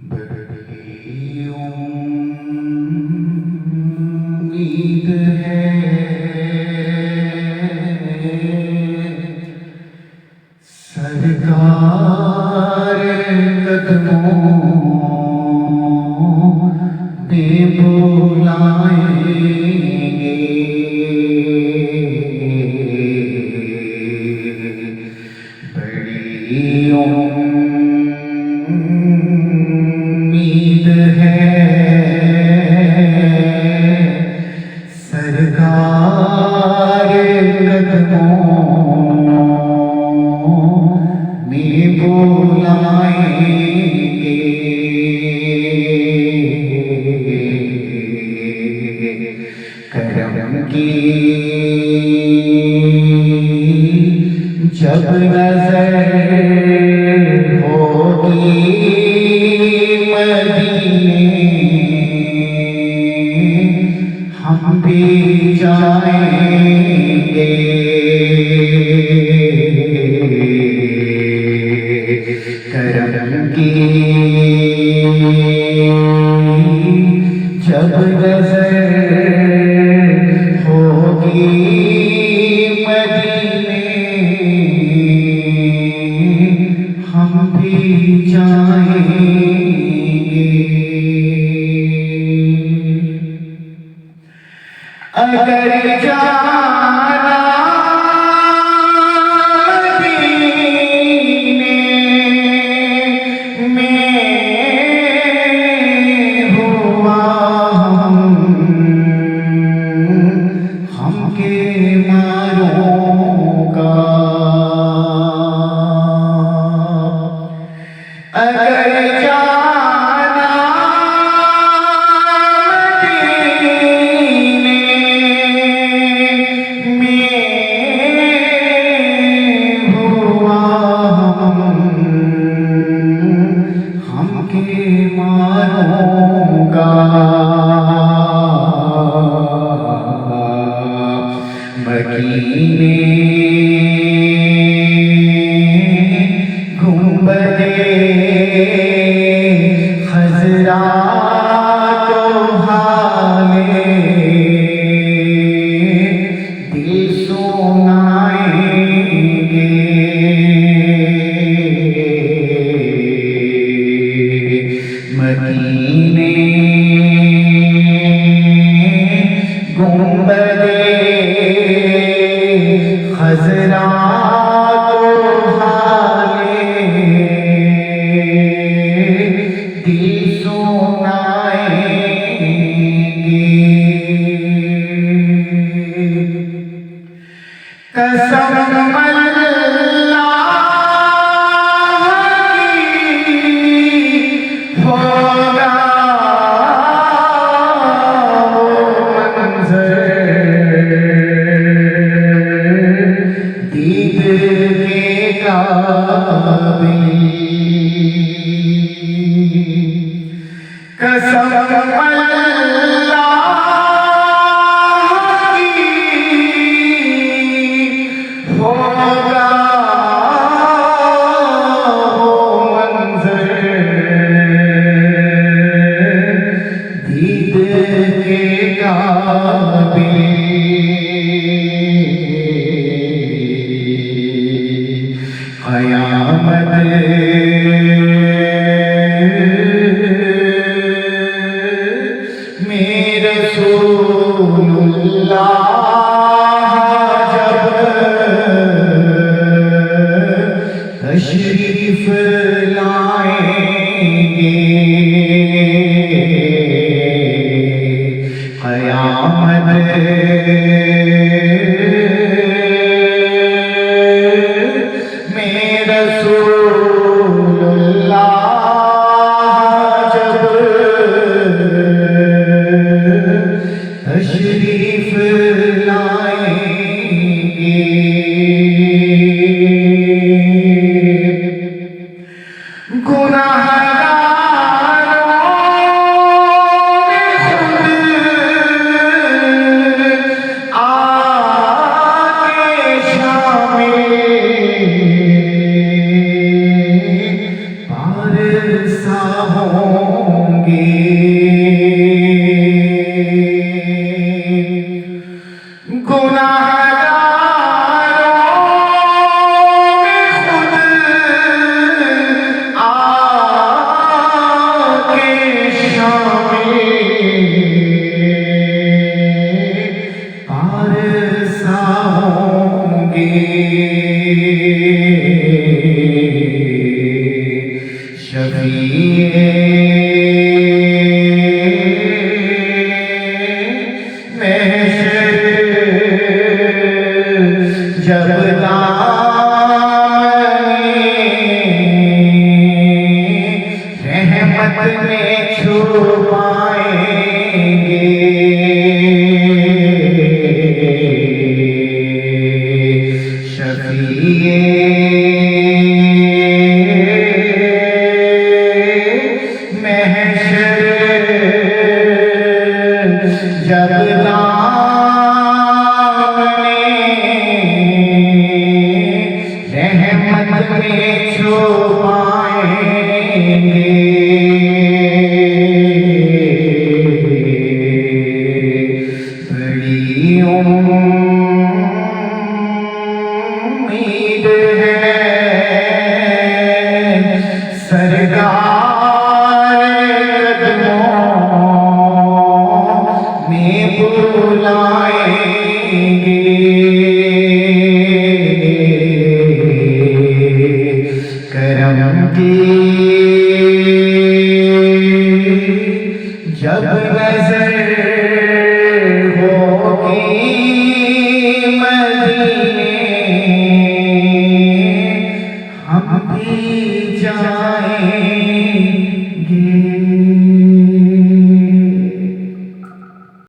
बड़ी उम्मीद है सरकार कदमों में बुलाएंगे। बड़ी उम्मीद है सरकार कदमों में बुलाएंगे। करम की जब नजर होगी मदीने हम भी जाएंगे। करम की जब नजर होगी मदीने हम भी जाएंगे। अगर जाना मदीने में हुआ हमके मारों का। अगर जाना मदीने में हुआ हमके मारों का। मदीने गुंबदे खजरा तो हाले दिल सुनाएंगे। मदीने गुंबदे खजरा तो हाले दिल सुनाएंगे। कसम अल्लाह की होगा वो मंज़र दीद के काबिल। कसम अल्लाह की होगा वो मंज़र दीद के काबिल। क़यामत में रसूलुल्लाह जब तशरीफ लाएंगे। क़यामत में रसूलुल्लाह जब तशरीफ लाएंगे। सा हो शफीए महशर जब रहमत में छुपाएंगे, शफीए महशर जब रहमत में छुपाएंगे। बड़ी उम्मीद है सरकार कदमों में बुलाएंगे, करम की जब नजर